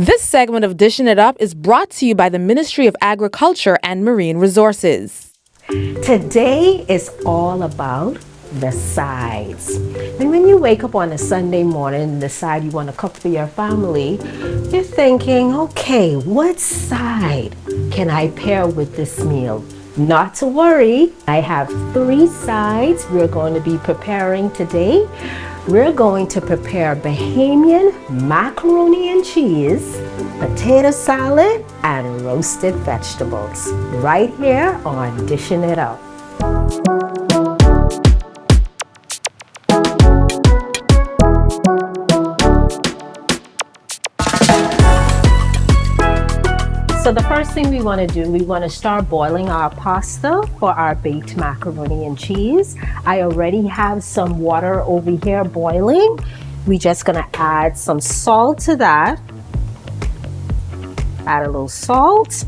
This segment of Dishin It Up is brought to you by the Ministry of Agriculture and Marine Resources. Today is all about the sides. And when you wake up on a Sunday morning and decide you want to cook for your family, you're thinking, okay, what side can I pair with this meal? Not to worry, I have 3 sides we're going to be preparing today. We're going to prepare Bahamian macaroni and cheese, potato salad, and roasted vegetables right here on Dishin It Up. So the first thing we want to do, we want to start boiling our pasta for our baked macaroni and cheese. I already have some water over here boiling. We're just going to add some salt to that. Add a little salt.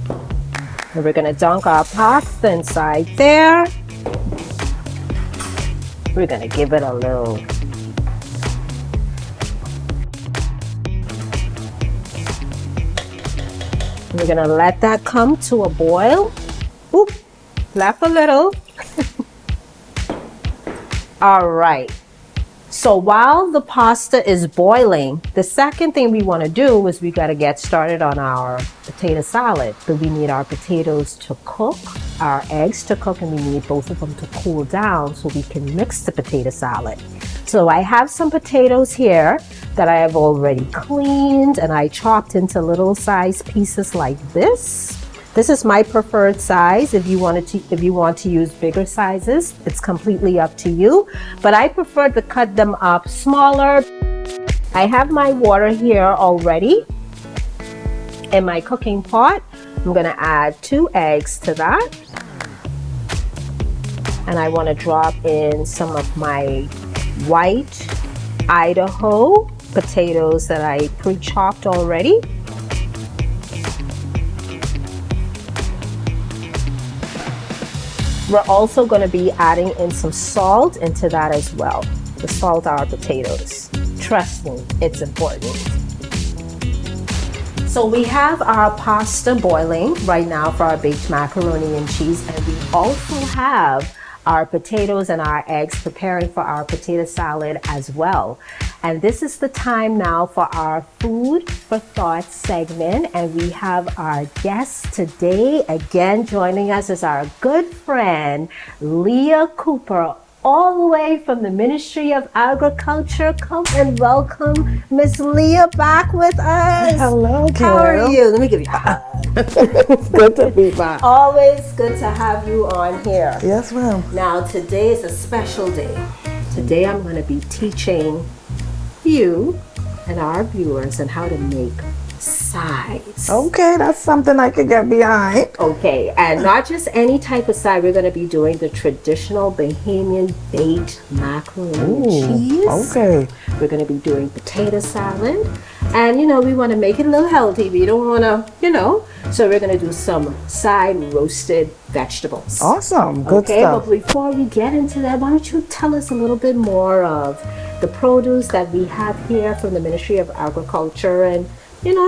And we're going to dunk our pasta inside there. We're going to give it a little We're gonna let that come to a boil. Oop, left a little. All right. So while the pasta is boiling, the second thing we want to do is we got to get started on our potato salad. So we need our potatoes to cook, our eggs to cook, and we need both of them to cool down so we can mix the potato salad. So I have some potatoes here that I have already cleaned and I chopped into little size pieces like this. This is my preferred size. If you want to use bigger sizes, it's completely up to you. But I prefer to cut them up smaller. I have my water here already in my cooking pot. I'm gonna add 2 eggs to that. And I wanna drop in some of my white Idaho potatoes that I pre-chopped already. We're also going to be adding in some salt into that as well, to salt our potatoes. Trust me, it's important. So we have our pasta boiling right now for our baked macaroni and cheese, and we also have our potatoes and our eggs preparing for our potato salad as well. And this is the time now for our food for thought segment, and we have our guest today. Again, joining us is our good friend Leah Cooper, all the way from the Ministry of Agriculture. Come and welcome Miss Leah back with us. Hello, How are you? Let me give you a hug. It's good to be back. Always good to have you on here. Yes, ma'am. Now, today is a special day. Today I'm going to be teaching you and our viewers on how to make sides. Okay, that's something I could get behind. Okay, and not just any type of side. We're going to be doing the traditional Bahamian baked macaroni and cheese. Okay. We're going to be doing potato salad. And, we want to make it a little healthy. We don't want to, So we're going to do some side roasted vegetables. Awesome. Good stuff. But before we get into that, why don't you tell us a little bit more of the produce that we have here from the Ministry of Agriculture, and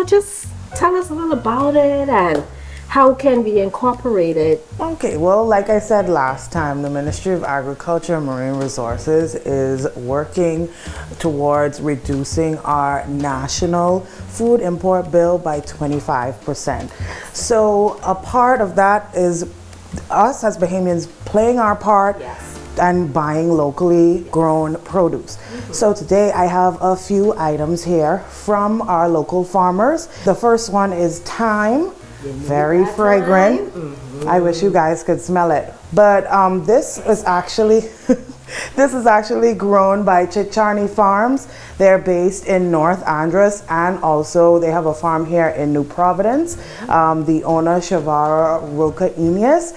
just tell us a little about it and how can we incorporate it. Okay, well, like I said last time, the Ministry of Agriculture and Marine Resources is working towards reducing our national food import bill by 25%. So a part of that is us as Bahamians playing our part. Yes. And buying locally grown produce. So today I have a few items here from our local farmers. The first one is thyme, very fragrant. I wish you guys could smell it. But this is actually grown by Chicharni Farms. They're based in North Andros, and also they have a farm here in New Providence. The owner, Shavara Roca Ines,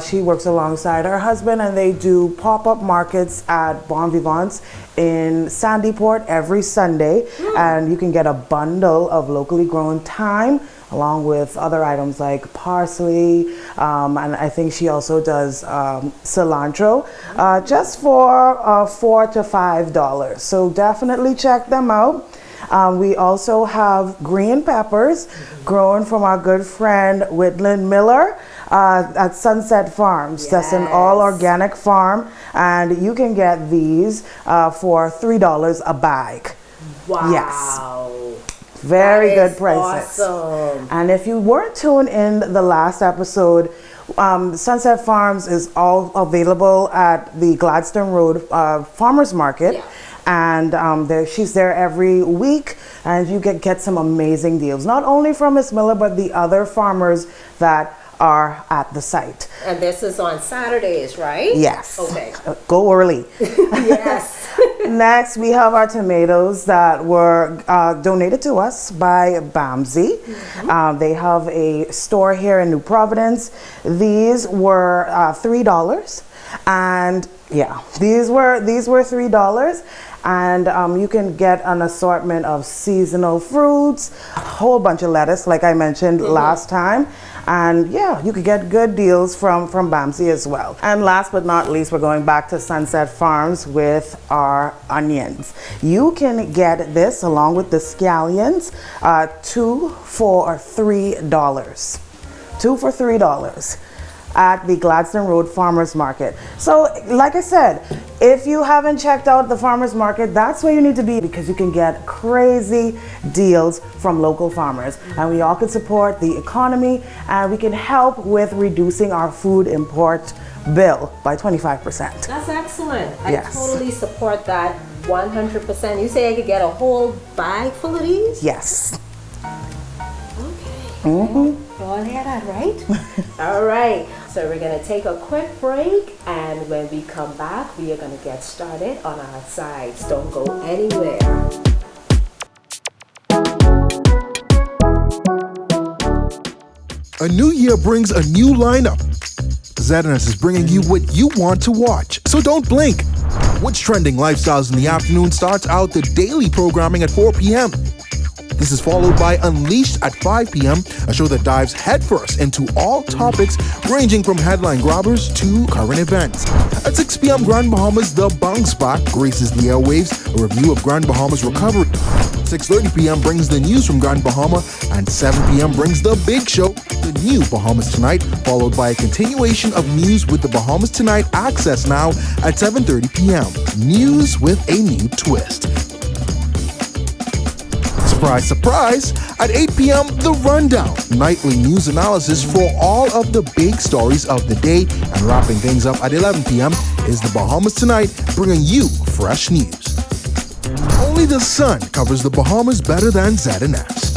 she works alongside her husband, and they do pop-up markets at Bon Vivants in Sandyport every Sunday. And you can get a bundle of locally grown thyme, along with other items like parsley, and I think she also does cilantro, just for $4 to $5. So definitely check them out. We also have green peppers grown from our good friend Whitland Miller at Sunset Farms. That's an all organic farm, and you can get these for $3 a bag. Wow. Yes. Very good prices. Awesome. And if you weren't tuned in the last episode, Sunset Farms is all available at the Gladstone Road Farmers Market. Yeah. And she's there every week, and you get some amazing deals, not only from Miss Miller, but the other farmers that are at the site. And this is on Saturdays, right? Yes. Okay. Go early. Yes. Next, we have our tomatoes that were donated to us by Bamsey. They have a store here in New Providence. These were $3, and yeah, these were $3. And you can get an assortment of seasonal fruits, a whole bunch of lettuce, like I mentioned last time. And yeah, you could get good deals from Bamsey as well. And last but not least, we're going back to Sunset Farms with our onions. You can get this along with the scallions, 2 for $3. 2 for $3 at the Gladstone Road Farmers Market. So like I said, if you haven't checked out the farmers market, that's where you need to be, because you can get crazy deals from local farmers, and we all can support the economy, and we can help with reducing our food import bill by 25%. That's excellent. Yes. I totally support that 100%. You say I could get a whole bag full of these? Yes. Okay. You all hear that, right? All right. So we're going to take a quick break, and when we come back, we are going to get started on our sides. Don't go anywhere. A new year brings a new lineup. ZNS is bringing you what you want to watch, so don't blink. What's Trending Lifestyles in the Afternoon starts out the daily programming at 4 p.m. This is followed by Unleashed at 5 p.m., a show that dives headfirst into all topics ranging from headline grabbers to current events. At 6 p.m., Grand Bahama's The Bounce Back graces the airwaves, a review of Grand Bahama's recovery. 6:30 p.m. brings the news from Grand Bahama, and 7 p.m. brings The Big Show, the new Bahamas Tonight, followed by a continuation of news with the Bahamas Tonight Access Now at 7:30 p.m. News with a new twist. Surprise, surprise! At 8 p.m., The Rundown, nightly news analysis for all of the big stories of the day. And wrapping things up at 11 p.m. is The Bahamas Tonight, bringing you fresh news. Only the sun covers the Bahamas better than ZNS.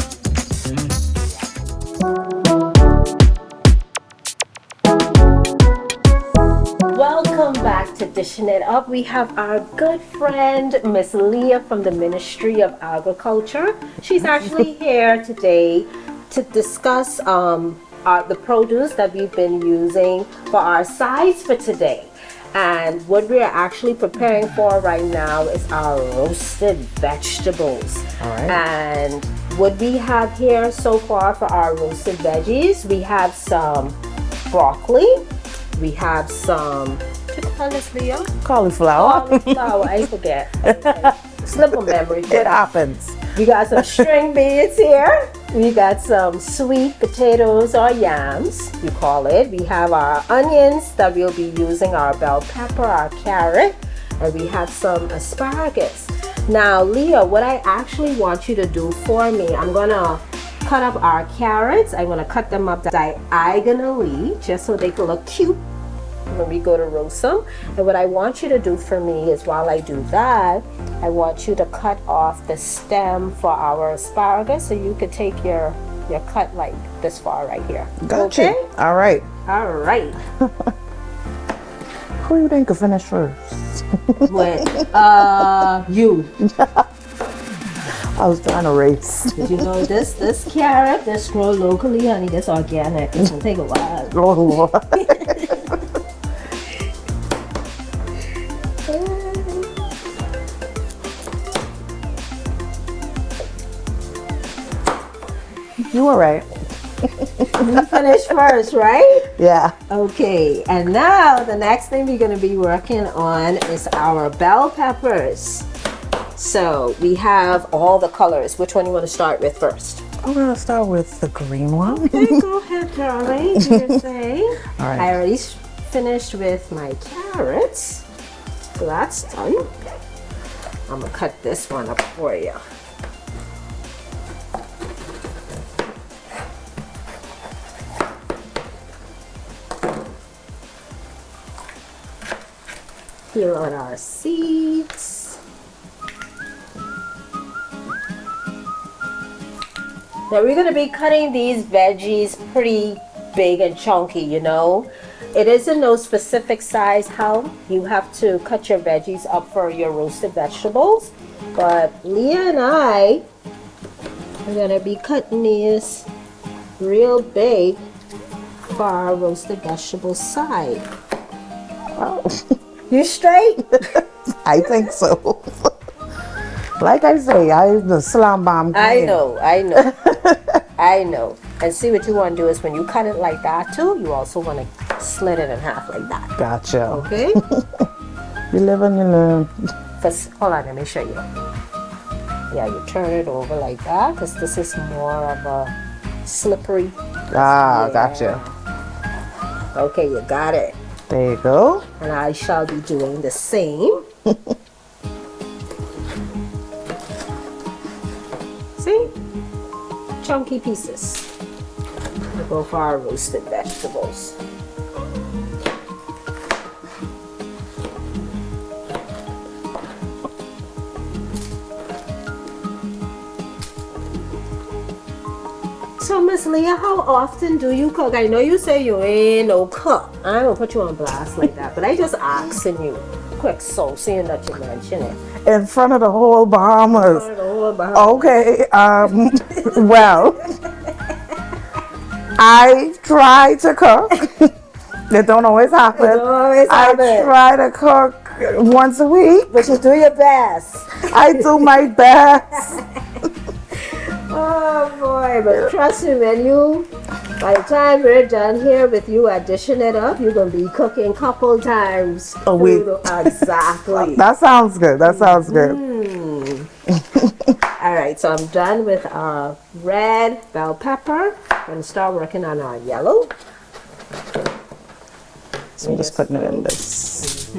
Welcome back to Dishin It Up. We have our good friend, Miss Leah from the Ministry of Agriculture. She's actually here today to discuss the produce that we've been using for our sides for today. And what we're actually preparing for right now is our roasted vegetables. All right. And what we have here so far for our roasted veggies, we have some broccoli. We have some, what you call this, Leah? Cauliflower. Cauliflower, I forget. Slip of memory. It happens. We got some string beans here. We got some sweet potatoes or yams, you call it. We have our onions that we'll be using, our bell pepper, our carrot, and we have some asparagus. Now, Leah, what I actually want you to do for me, I'm gonna cut up our carrots. I'm gonna cut them up diagonally just so they can look cute when we go to roast them. And what I want you to do for me is, while I do that, I want you to cut off the stem for our asparagus, so you could take your cut like this far right here. Gotcha. Okay? All right. All right. Who you think could finish first? What? You. I was trying to race. Did you know this carrot, this grow locally, honey, this organic. It's gonna take a while. Oh, Lord. You were right. You finish first, right? Yeah. Okay, and now the next thing we're gonna be working on is our bell peppers. So we have all the colors. Which one you want to start with first? I'm gonna start with the green one. Okay, go ahead, darling. Do your thing. All right. I already finished with my carrots. So that's done. I'm gonna cut this one up for you. Peel out our seeds. Now we're going to be cutting these veggies pretty big and chunky, you know. It isn't no specific size how you have to cut your veggies up for your roasted vegetables. But Leah and I are going to be cutting these real big for our roasted vegetable side. Wow. You straight? I think so. Like I say, I'm the slam bomb queen. I know. I know. And see, what you want to do is when you cut it like that too, you also want to slit it in half like that. Gotcha. Okay? You live and you learn. First, hold on, let me show you. Yeah, you turn it over like that because this is more of a slippery. Ah, Yeah. gotcha. Okay, you got it. There you go. And I shall be doing the same. See? Chunky pieces. We'll go for our roasted vegetables. So, Miss Leah, how often do you cook? I know you say you ain't no cook. I don't put you on blast like that, but I just asking you. Quick, so seeing that you mention it. In front of the whole Bahamas. Oh. Okay. Well, I try to cook. It don't always happen. It don't always I happen. try to cook once a week. But you do your best. I do my best. Oh boy, but trust me, by the time we're done here with you at Dishin It Up, you're gonna be cooking a couple times A week. Exactly. That sounds good. That sounds good. All right, so I'm done with our red bell pepper. I'm gonna start working on our yellow. So I'm just putting it in this.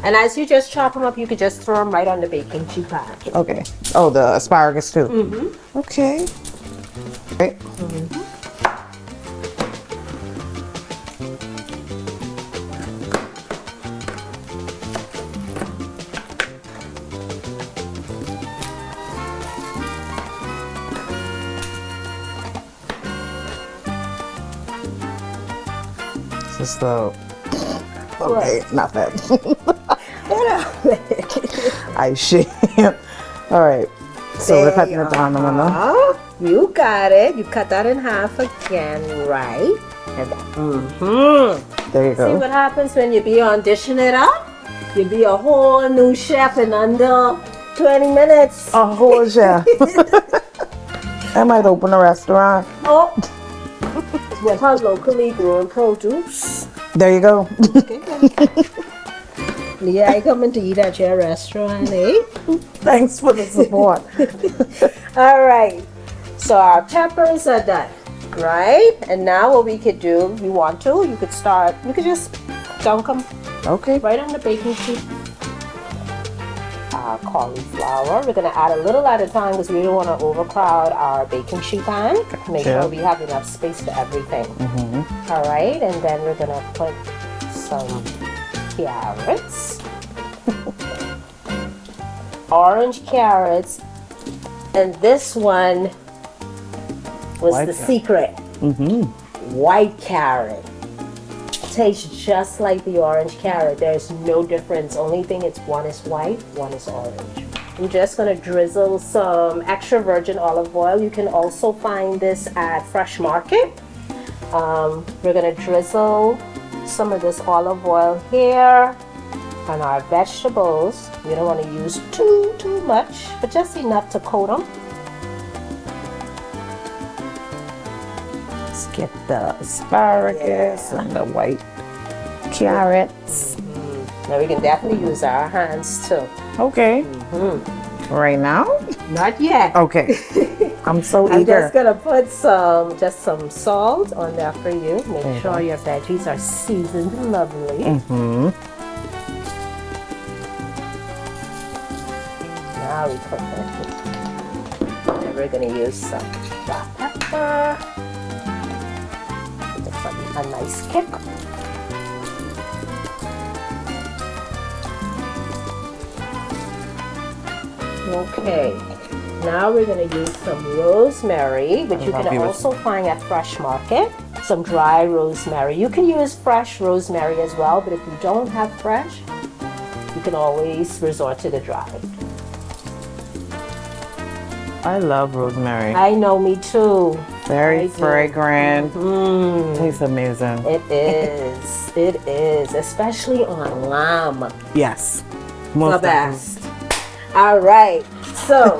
And as you just chop them up, you could just throw them right on the baking sheet pan. Okay. Oh, the asparagus too. Okay. Okay. This is the. Okay, nothing. I shit. All right. So we're cutting it down a minute. Oh, you got it. You cut that in half again, right? And There you see go. what happens when you be on Dishing It Up? You be a whole new chef in under 20 minutes. A whole chef. I might open a restaurant. Oh, with her locally grown produce. There you go. Leah, I coming to eat at your restaurant, eh? Thanks for the support. All right. So our peppers are done, right? And now what we could do, you want to, you could just dunk them Okay. right on the baking sheet. Our cauliflower, we're gonna add a little at a time because we don't want to overcrowd our baking sheet pan. Make sure we have enough space for everything. All right, and then we're gonna put some carrots, orange carrots, and this one was White the carrot. secret. White carrot. Tastes just like the orange carrot. There's no difference. Only thing it's one is white, one is orange. I'm just gonna drizzle some extra virgin olive oil. You can also find this at Fresh Market. We're gonna drizzle some of this olive oil here on our vegetables. We don't want to use too much, but just enough to coat them. Let's get the asparagus and the white carrots. Now we can definitely use our hands too. Okay. Right now? Not yet. Okay. I'm so I'm eager. just gonna put some salt on there for you. Make sure your veggies are seasoned lovely. Now we put that. And we're gonna use some black pepper. Just a nice kick. Okay. Now we're going to use some rosemary, which you can also find at Fresh Market. Some dry rosemary. You can use fresh rosemary as well, but if you don't have fresh, you can always resort to the dry. I love rosemary. I know, me too. Very fragrant. Tastes amazing. It is. It is. Especially on lamb. Yes. The best. All right. So,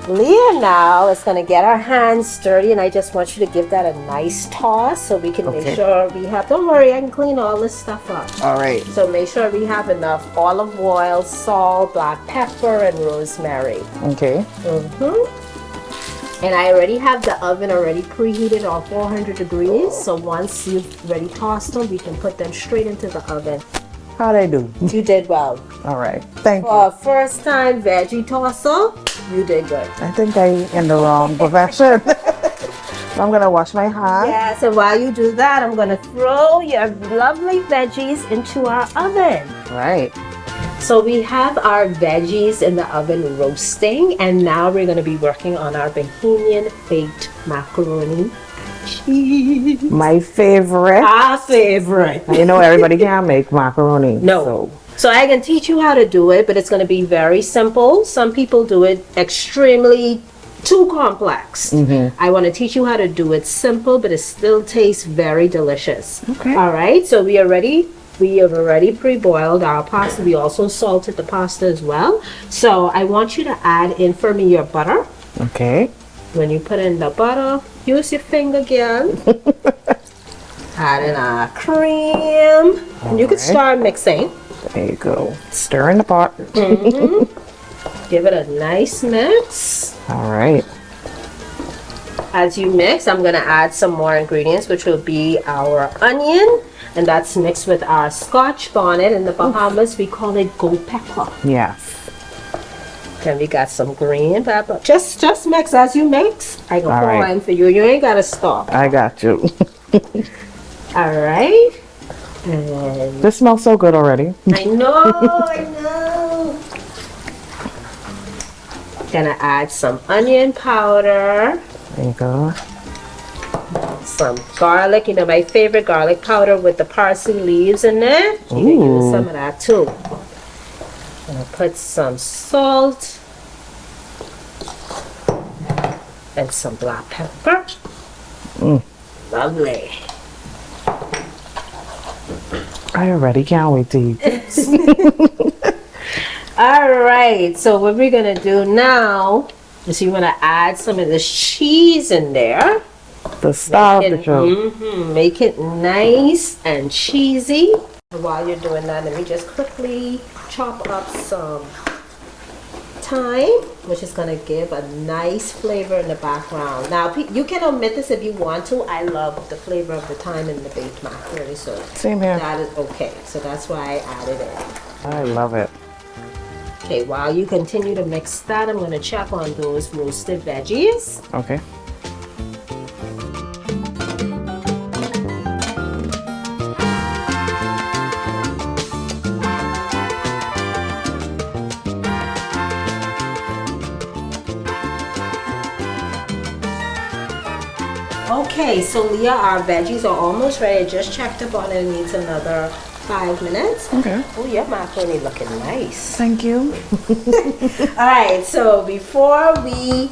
Leah now is going to get our hands dirty, and I just want you to give that a nice toss so we can make sure we have, don't worry, I can clean all this stuff up. All right. So make sure we have enough olive oil, salt, black pepper, and rosemary. Okay. And I already have the oven already preheated on 400 degrees. So once you've already tossed them, we can put them straight into the oven. How'd I do? You did well. All right. Thank you. For a first time veggie tosser, you did good. I think I'm in the wrong profession. So I'm going to wash my hands. Yeah, so while you do that, I'm going to throw your lovely veggies into our oven. Right. So we have our veggies in the oven roasting, and now we're going to be working on our Bahamian baked macaroni. Cheese. My favorite. Our favorite. You know everybody can't make macaroni. No. So I can teach you how to do it, but it's going to be very simple. Some people do it extremely too complex. I want to teach you how to do it simple, but it still tastes very delicious. Okay. All right. So we have already pre-boiled our pasta. We also salted the pasta as well. So I want you to add in for me your butter. Okay. When you put in the butter, use your finger again. Add in our cream. And you can start mixing. There you go. Stir in the pot. Give it a nice mix. All right. As you mix, I'm going to add some more ingredients, which will be our onion. And that's mixed with our Scotch bonnet. In the Bahamas, we call it gold pepper. Yes. Then we got some green pepper. Just mix as you mix. I can pour right. in for you. You ain't got to stop. I got you. All right. And This smells so good already. I know. Gonna add some onion powder. There you go. Some garlic. You know, my favorite garlic powder with the parsley leaves in it. You can use some of that too. Gonna put some salt and some black pepper. Lovely. I already can't wait to eat this. All right, so what we're gonna do now is you're gonna add some of this cheese in there. The star of the show. Make it nice and cheesy. While you're doing that, let me just quickly chop up some thyme, which is gonna give a nice flavor in the background. Now, you can omit this if you want to. I love the flavor of the thyme in the baked macaroni, so Same here. that is okay. So that's why I added it. I love it. Okay, while you continue to mix that, I'm gonna check on those roasted veggies. Okay. Okay, so Leah, our veggies are almost ready. I just checked up on it. It needs another 5 minutes. Okay. Oh, your macaroni looking nice. Thank you. All right, so before we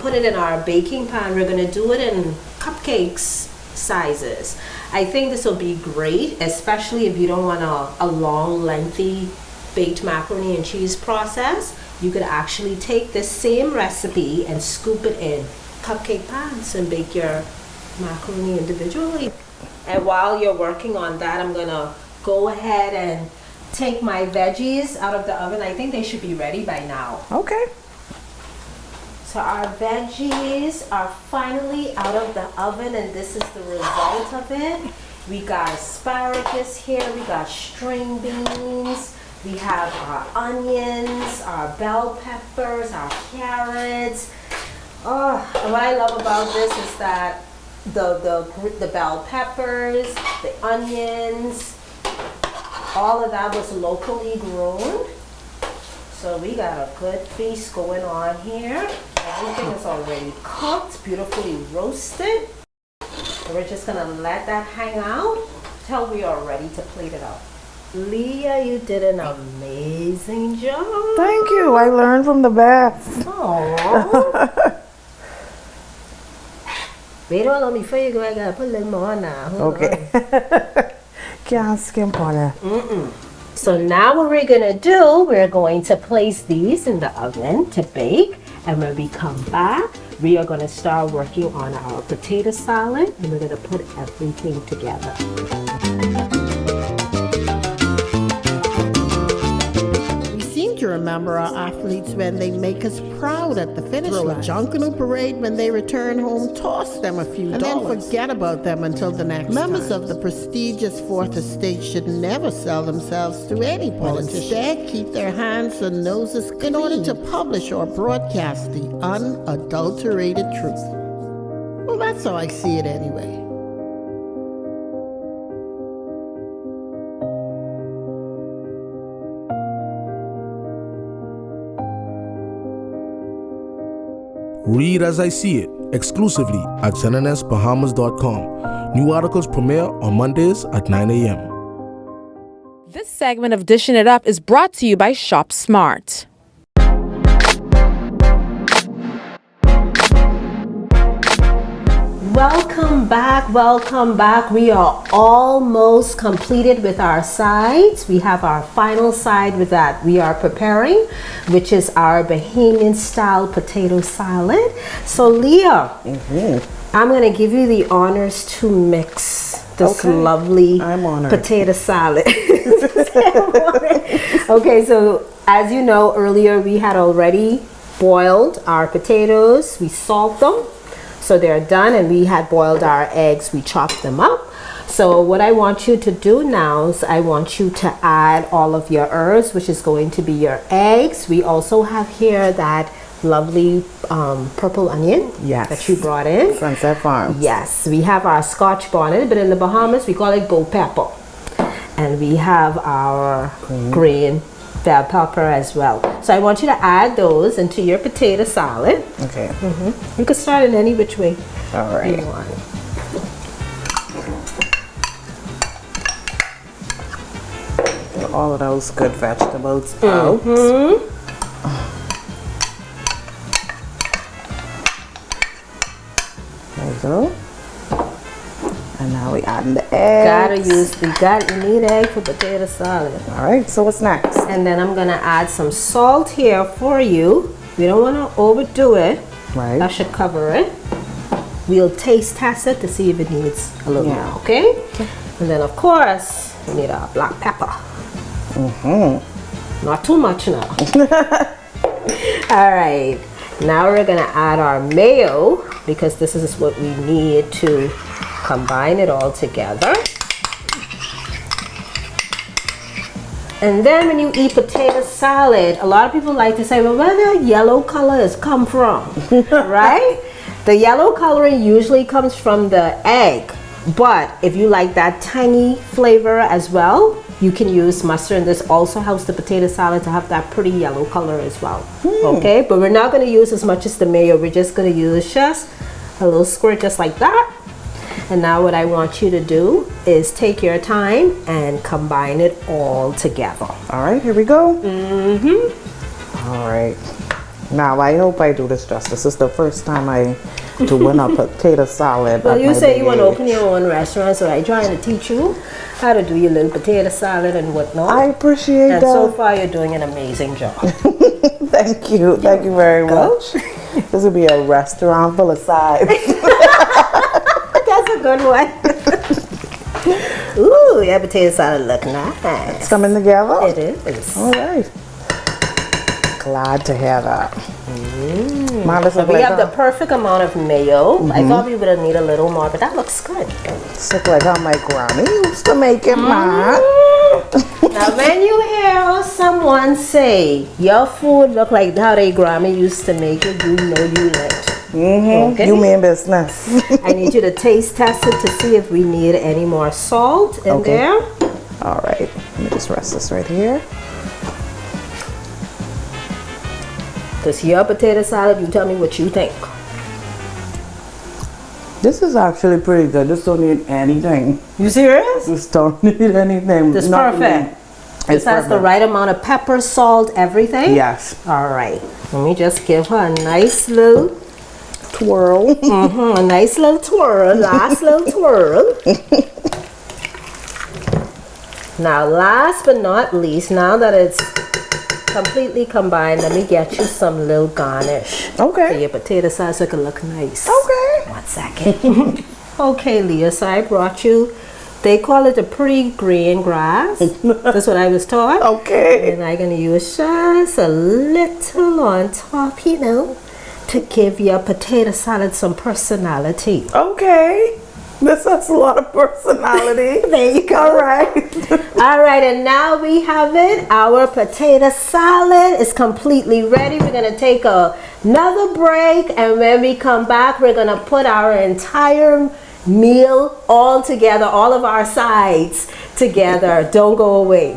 put it in our baking pan, we're gonna do it in cupcakes sizes. I think this will be great, especially if you don't want a long, lengthy baked macaroni and cheese process. You could actually take this same recipe and scoop it in cupcake pans and bake your macaroni individually. And while you're working on that, I'm gonna go ahead and take my veggies out of the oven. I think they should be ready by now. Okay. So our veggies are finally out of the oven, and this is the result of it. We got asparagus here, we got string beans, we have our onions, our bell peppers, our carrots. Oh, and what I love about this is that the bell peppers, the onions, all of that was locally grown. So we got a good feast going on here. Everything is already cooked, beautifully roasted. So we're just gonna let that hang out till we are ready to plate it up. Leah, you did an amazing job. Thank you. I learned from the best. Aww. Wait, hold on, before you go, I gotta put a little more now. Hold Okay. Can't skimp on it. So now what we're gonna do, we're going to place these in the oven to bake. And when we come back, we are gonna start working on our potato salad, and we're gonna put everything together. We seem to remember our athletes when they make us proud at the finish line. Throw a Junkanoo parade when they return home, toss them a few dollars, and then forget about them until the next Members of the prestigious Fourth Estate should never sell themselves to any politician. Instead, keep their hands and noses clean in order to publish or broadcast the unadulterated truth. Well, that's how I see it anyway. Read as I see it, exclusively at ZNNSBahamas.com. New articles premiere on Mondays at 9 a.m. This segment of Dishin' It Up is brought to you by Shop Smart. Welcome back, welcome back. We are almost completed with our sides. We have our final side with that we are preparing, which is our Bahamian style potato salad. So Leah, I'm gonna give you the honors to mix this lovely potato salad. Okay, so as you know, earlier we had already boiled our potatoes. We salt them. So they're done, and we had boiled our eggs. We chopped them up. So what I want you to do now is I want you to add all of your herbs, which is going to be your eggs. We also have here that lovely purple onion that you brought in. Sunset Farms. Yes, we have our Scotch bonnet, but in the Bahamas we call it gold pepper. And we have our green bell pepper as well. So I want you to add those into your potato salad. Okay. You can start in any which way All right. you want. All of those good vegetables out. There you go. And now we add the eggs. You need egg for potato salad. All right, so what's next? And then I'm gonna add some salt here for you. We don't wanna overdo it. Right. That should cover it. We'll taste test it to see if it needs a little more, okay? And then of course, we need our black pepper. Not too much now. All right, now we're gonna add our mayo because this is what we need to combine it all together. And then when you eat potato salad, a lot of people like to say, well, where the yellow colors come from, right? The yellow coloring usually comes from the egg, but if you like that tangy flavor as well, you can use mustard, and this also helps the potato salad to have that pretty yellow color as well. Okay, but we're not going to use as much as the mayo. We're just going to use just a little squirt just like that. And now what I want you to do is take your time and combine it all together. All right, here we go. All right. Now, I hope I do this justice. This is the first time I doing a potato salad. Well, you say you want to open your own restaurant, so I'm trying to teach you how to do your little potato salad and whatnot. I appreciate that. And so far, you're doing an amazing job. Thank you. Thank you very much. This will be a restaurant full of sides. That's a good one. Ooh, your potato salad look nice. It's coming together? It is. All right. Glad to hear that. We have the perfect amount of mayo. I thought we would need a little more, but that looks good. It's like how my granny used to make it, man. Now, when you hear someone say your food look like how they Grammy used to make it, you know you lit. Okay? You mean business. I need you to taste test it to see if we need any more salt in there. All right. Let me just rest this right here. This your potato salad, you tell me what you think. This is actually pretty good. This don't need anything. You serious? This don't need anything. This is Nothing. perfect. This has the right amount of pepper, salt, everything? Yes. All right. Let me just give her a nice little twirl. A nice little twirl. Last little twirl. Now, last but not least, now that it's completely combined, let me get you some little garnish. Okay. For your potato salad so it can look nice. Okay. 1 second. Okay, Leah, so I brought you, they call it the pretty green grass. That's what I was taught. Okay. And I'm going to use just a little on top, you know, to give your potato salad some personality. Okay. This has a lot of personality. There you go. All right. All right, and now we have it. Our potato salad is completely ready. We're going to take another break, and when we come back, we're going to put our entire meal all together, all of our sides together. Don't go away.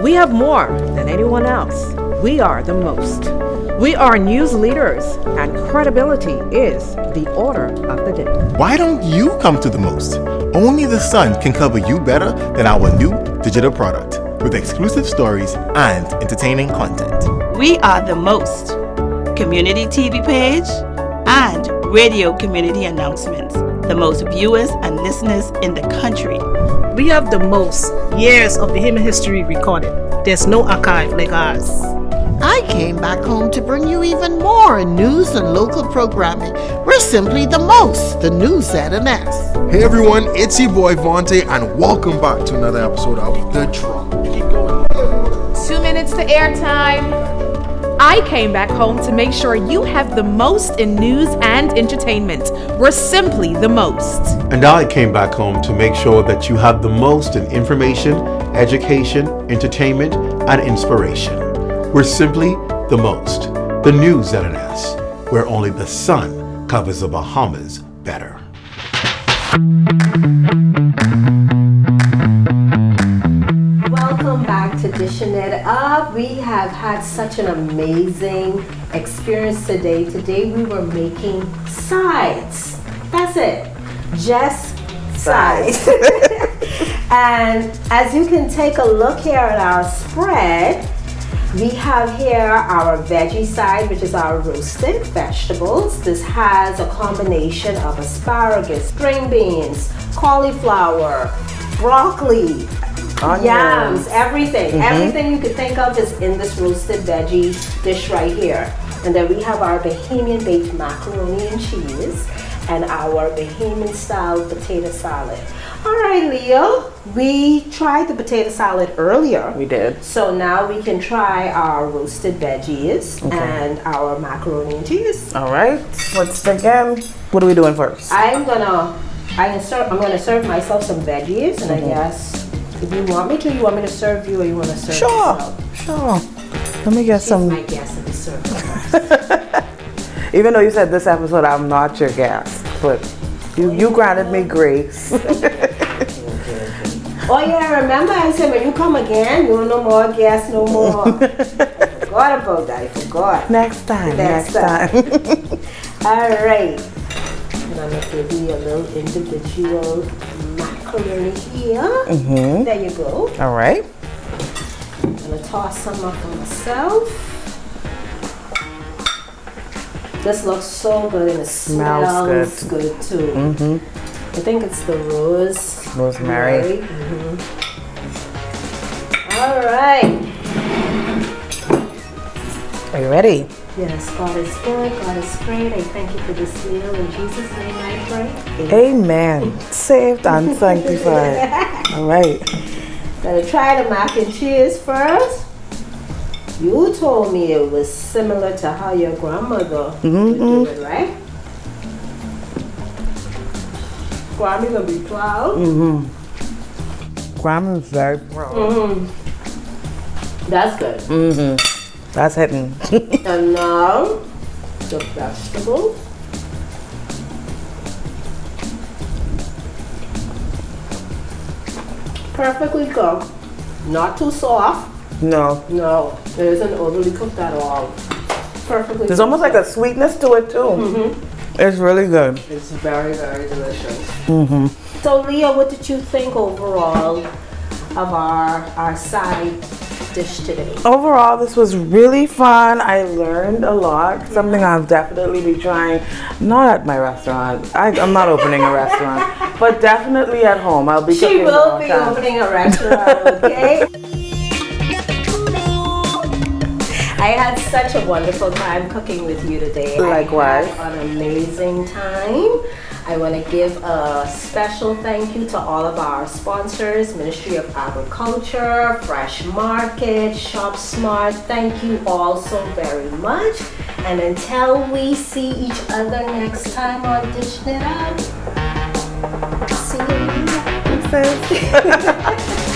We have more than anyone else. We are the most. We are news leaders, and credibility is the order of the day. Why don't you come to the most? Only the sun can cover you better than our new digital product with exclusive stories and entertaining content. We are the most. Community TV page and radio community announcements. The most viewers and listeners in the country. We have the most years of Bahamian history recorded. There's no archive like ours. I came back home to bring you even more news and local programming. We're simply the most, the news ZNS. Hey everyone, it's your boy Vontae, and welcome back to another episode of The Drop. Keep going. 2 minutes to airtime. I came back home to make sure you have the most in news and entertainment. We're simply the most. And I came back home to make sure that you have the most in information, education, entertainment, and inspiration. We're simply the most. The news ZNS, where only the sun covers the Bahamas better. Welcome back to Dishin It Up. We have had such an amazing experience today. Today we were making sides. That's it. Just sides. And as you can take a look here at our spread, we have here our veggie side, which is our roasted vegetables. This has a combination of asparagus, string beans, cauliflower, broccoli, Onions. yams, everything. Everything you could think of is in this roasted veggie dish right here. And then we have our Bahamian baked macaroni and cheese and our Bahamian style potato salad. All right, Leo, we tried the potato salad earlier. We did. So now we can try our roasted veggies and our macaroni and cheese. All right. Let's begin. What are we doing first? I'm gonna serve myself some veggies, and I guess if you want me to serve you, or you want to serve yourself? Sure. Let me get some. My guess to be served. Even though you said this episode, I'm not your guest, but you granted me grace. Oh yeah, remember I said when you come again, you want no more gas, no more. Forgot about that. I forgot. Next time. All right. And I'm gonna give you a little individual macaroni here. There you go. All right. I'm gonna toss some up for myself. This looks so good and it smells good too. I think it's the rosemary. All right. Are you ready? Yes, God is good, God is great. I thank you for this meal. In Jesus' name I pray. Amen. Saved and sanctified. All right. Gonna try the mac and cheese first. You told me it was similar to how your grandmother would do it, right? Grandma gonna be proud. Grandma's very proud. That's good. That's hitting. And now the vegetables. Perfectly cooked. Not too soft. No. No, it isn't overly cooked at all. Perfectly. There's almost like a sweetness to it too. It's really good. It's very, very delicious. So, Leah, what did you think overall of our side dish today? Overall, this was really fun. I learned a lot. Something I'll definitely be trying. Not at my restaurant. I'm not opening a restaurant, but definitely at home. I'll be. She will be opening a restaurant. Okay. I had such a wonderful time cooking with you today. Likewise. I had an amazing time. I want to give a special thank you to all of our sponsors, Ministry of Agriculture, Fresh Market, Shop Smart. Thank you all so very much. And until we see each other next time on Dishin It Up, see you.